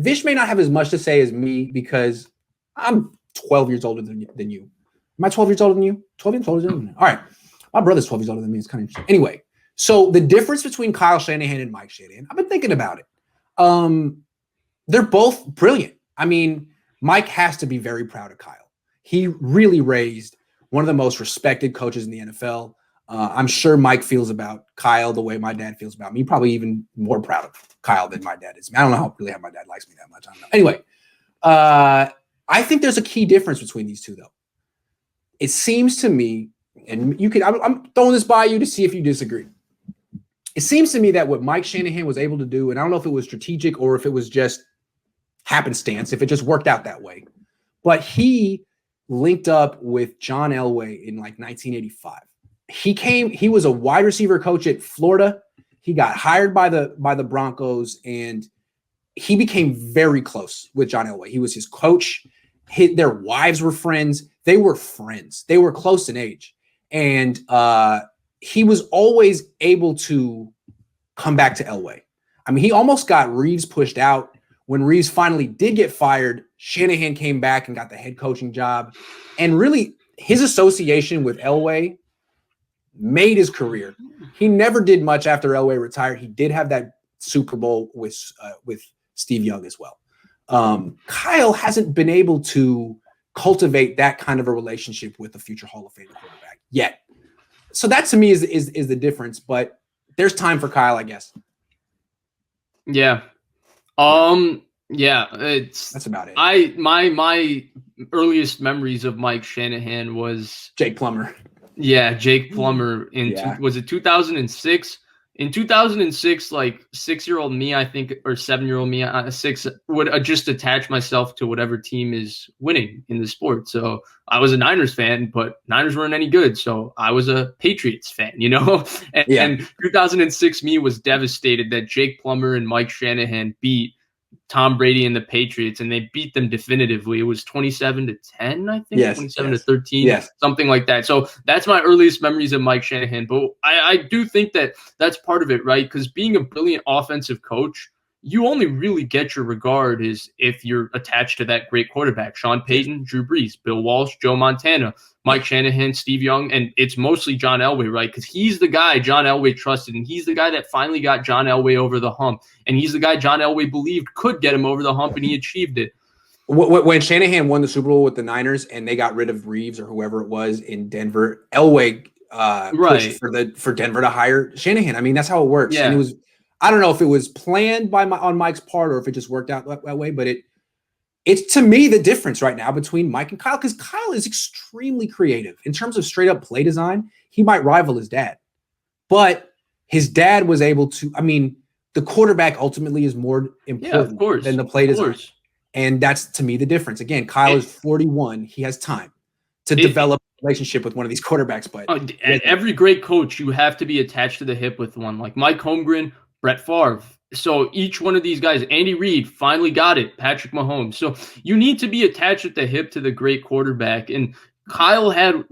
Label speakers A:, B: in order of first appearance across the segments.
A: Vish may not have as much to say as me because I'm 12 years older than you. Am I 12 years older than you? 12 years older than you? All right. My brother's 12 years older than me. It's kind of interesting. Anyway, so the difference between Kyle Shanahan and Mike Shanahan, I've been thinking about it. They're both brilliant. I mean, Mike has to be very proud of Kyle. He really raised one of the most respected coaches in the NFL. I'm sure Mike feels about Kyle the way my dad feels about me. Probably even more proud of Kyle than my dad is. I don't know how my dad likes me that much. I don't know. Anyway, I think there's a key difference between these two, though. It seems to me, and I'm throwing this by you to see if you disagree. It seems to me that what Mike Shanahan was able to do, and I don't know if it was strategic or if it was just happenstance, if it just worked out that way, but he linked up with John Elway in like 1985. He was a wide receiver coach at Florida. He got hired by the Broncos, and he became very close with John Elway. He was his coach. Their wives were friends. They were friends. They were close in age. And he was always able to come back to Elway. I mean, he almost got Reeves pushed out. When Reeves finally did get fired, Shanahan came back and got the head coaching job. And really, his association with Elway made his career. He never did much after Elway retired. He did have that Super Bowl with Steve Young as well. Kyle hasn't been able to cultivate that kind of a relationship with a future Hall of Fame quarterback yet. So that to me is the difference, but there's time for Kyle, I guess.
B: Yeah. Yeah,
A: that's about it.
B: My earliest memories of Mike Shanahan was
A: Jake Plummer.
B: Yeah, Jake Plummer was it 2006? In 2006, like 6-year-old me, I think, or 7-year-old me, 6 would just attach myself to whatever team is winning in the sport. So I was a Niners fan, but Niners weren't any good. So I was a Patriots fan, and 2006 me was devastated that Jake Plummer and Mike Shanahan beat Tom Brady and the Patriots, and they beat them definitively. It was 27-10, I think, 27-13, something like that. So that's my earliest memories of Mike Shanahan. But I do think that that's part of it, right? Because being a brilliant offensive coach, you only really get your regard is if you're attached to that great quarterback. Sean Payton, Drew Brees, Bill Walsh, Joe Montana, Mike Shanahan, Steve Young, and it's mostly John Elway, right? Because he's the guy John Elway trusted, and he's the guy that finally got John Elway over the hump, and he's the guy John Elway believed could get him over the hump, and he achieved it.
A: When Shanahan won the Super Bowl with the Niners and they got rid of Reeves or whoever it was in Denver, Elway pushed for Denver to hire Shanahan. I mean, that's how it works.
B: Yeah.
A: And it was, I don't know if it was planned on Mike's part or if it just worked out that way, but it's to me the difference right now between Mike and Kyle, because Kyle is extremely creative in terms of straight up play design. He might rival his dad, but his dad was able to. I mean, the quarterback ultimately is more important than the play design, and that's to me the difference. Again, Kyle is 41; he has time to develop a relationship with one of these quarterbacks. But
B: every great coach, you have to be attached to the hip with one, like Mike Holmgren, Brett Favre. So each one of these guys, Andy Reid finally got it, Patrick Mahomes. So you need to be attached at the hip to the great quarterback. And Kyle had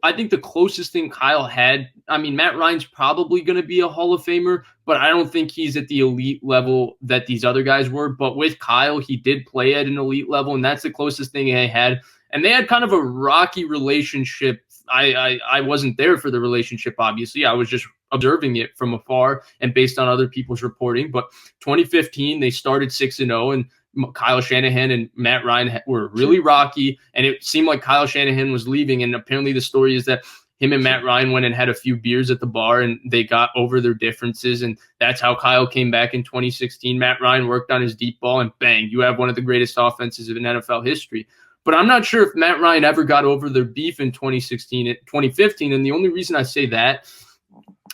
B: I think the closest thing Kyle had, I mean, Matt Ryan's probably going to be a Hall of Famer, but I don't think he's at the elite level that these other guys were. But with Kyle, he did play at an elite level, and that's the closest thing they had. And they had kind of a rocky relationship. I wasn't there for the relationship, obviously. I was just observing it from afar and based on other people's reporting. But 2015, they started 6-0, and Kyle Shanahan and Matt Ryan were really rocky, and it seemed like Kyle Shanahan was leaving. And apparently the story is that him and Matt Ryan went and had a few beers at the bar, and they got over their differences, and that's how Kyle came back in 2016. Matt Ryan worked on his deep ball, and bang, you have one of the greatest offenses in NFL history. But I'm not sure if Matt Ryan ever got over their beef in 2015. And the only reason I say that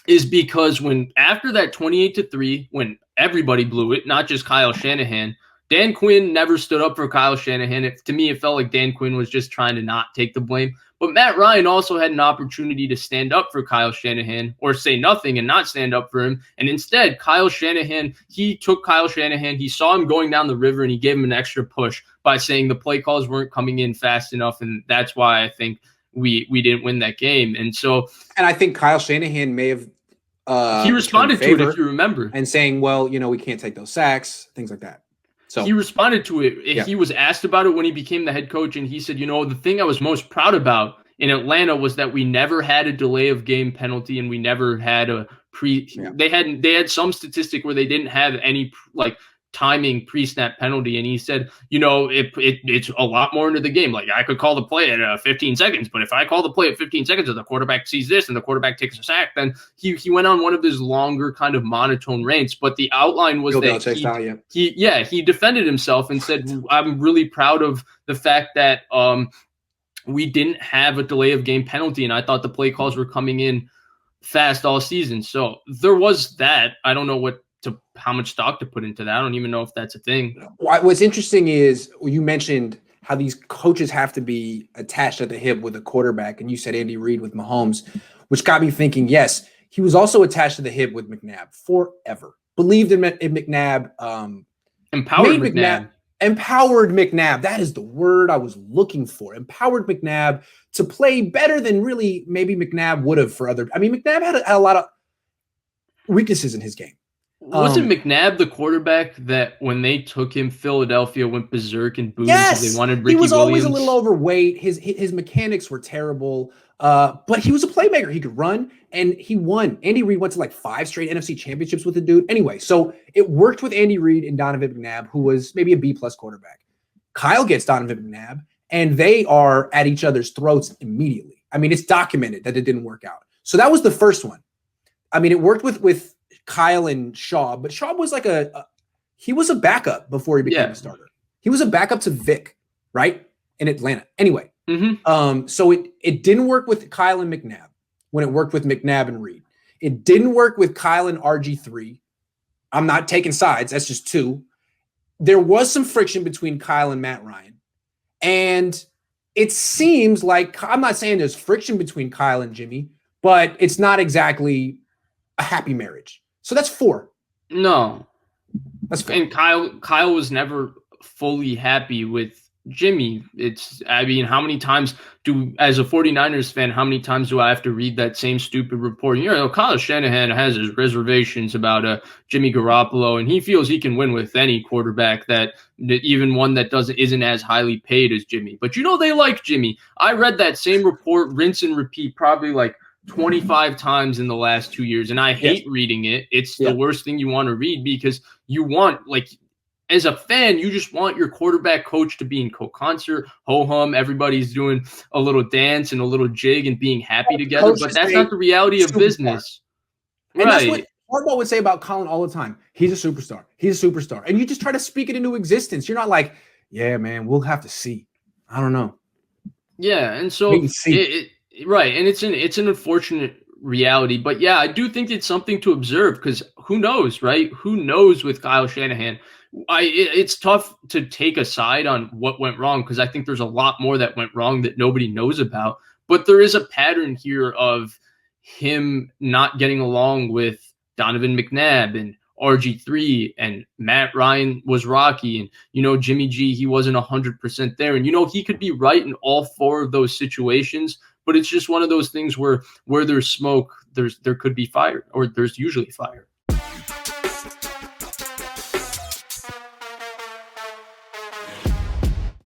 B: is because after that 28-3, when everybody blew it, not just Kyle Shanahan, Dan Quinn never stood up for Kyle Shanahan. To me, it felt like Dan Quinn was just trying to not take the blame. But Matt Ryan also had an opportunity to stand up for Kyle Shanahan or say nothing and not stand up for him. And instead, Kyle Shanahan, he took Kyle Shanahan, he saw him going down the river, and he gave him an extra push by saying the play calls weren't coming in fast enough. And that's why I think we didn't win that game. And
A: I think Kyle Shanahan may have
B: he responded to it, if you remember,
A: and saying, well, we can't take those sacks, things like that. So
B: he responded to it.
A: Yeah.
B: He was asked about it when he became the head coach, and he said, the thing I was most proud about in Atlanta was that we never had a delay of game penalty, and we never had a they had some statistic where they didn't have any timing pre-snap penalty, and he said, it's a lot more into the game. Like, I could call the play at 15 seconds, but if I call the play at 15 seconds and the quarterback sees this and the quarterback takes a sack, then he went on one of his longer kind of monotone rants. But the outline was that he defended himself and said, I'm really proud of the fact that we didn't have a delay of game penalty, and I thought the play calls were coming in fast all season. So there was that. I don't know how much stock to put into that. I don't even know if that's a thing.
A: What's interesting is you mentioned how these coaches have to be attached at the hip with a quarterback, and you said Andy Reid with Mahomes, which got me thinking, yes, he was also attached to the hip with McNabb forever. Believed in McNabb.
B: Empowered McNabb.
A: Empowered McNabb. That is the word I was looking for. Empowered McNabb to play better than really maybe McNabb would have for other. I mean, McNabb had a lot of weaknesses in his game.
B: Wasn't McNabb the quarterback that when they took him, Philadelphia went berserk and booed because they wanted Ricky Williams?
A: He was always a little overweight. His mechanics were terrible, but he was a playmaker. He could run, and he won. Andy Reid went to like 5 straight NFC championships with the dude. Anyway, so it worked with Andy Reid and Donovan McNabb, who was maybe a B+ quarterback. Kyle gets Donovan McNabb, and they are at each other's throats immediately. I mean, it's documented that it didn't work out. So that was the first one. I mean, it worked with Kyle and Shaw, but Shaw was like he was a backup before he became a starter. He was a backup to Vic, right? In Atlanta. Anyway, so it didn't work with Kyle and McNabb when it worked with McNabb and Reed. It didn't work with Kyle and RG3. I'm not taking sides. That's just 2. There was some friction between Kyle and Matt Ryan. And it seems like, I'm not saying there's friction between Kyle and Jimmy, but it's not exactly a happy marriage. So that's 4.
B: No.
A: That's 4.
B: And Kyle was never fully happy with Jimmy. How many times as a 49ers fan, how many times do I have to read that same stupid report? Kyle Shanahan has his reservations about Jimmy Garoppolo, and he feels he can win with any quarterback, that even one that isn't as highly paid as Jimmy. But they like Jimmy. I read that same report, rinse and repeat, probably like 25 times in the last 2 years, and I hate reading it. It's the worst thing you want to read, because you want, as a fan, you just want your quarterback coach to be in co-concert, ho-hum, everybody's doing a little dance and a little jig and being happy together, but that's not the reality of business.
A: And that's what Harbaugh would say about Colin all the time. He's a superstar. He's a superstar. And you just try to speak it into existence. You're not like, yeah, man, we'll have to see. I don't know.
B: Yeah, and so right, and it's an unfortunate reality, but yeah, I do think it's something to observe, because who knows, right? Who knows with Kyle Shanahan? It's tough to take a side on what went wrong, because I think there's a lot more that went wrong that nobody knows about. But there is a pattern here of him not getting along with Donovan McNabb and RG3, and Matt Ryan was rocky, and Jimmy G, he wasn't 100% there, and he could be right in all 4 of those situations. But it's just one of those things where there's smoke, there could be fire, or there's usually fire.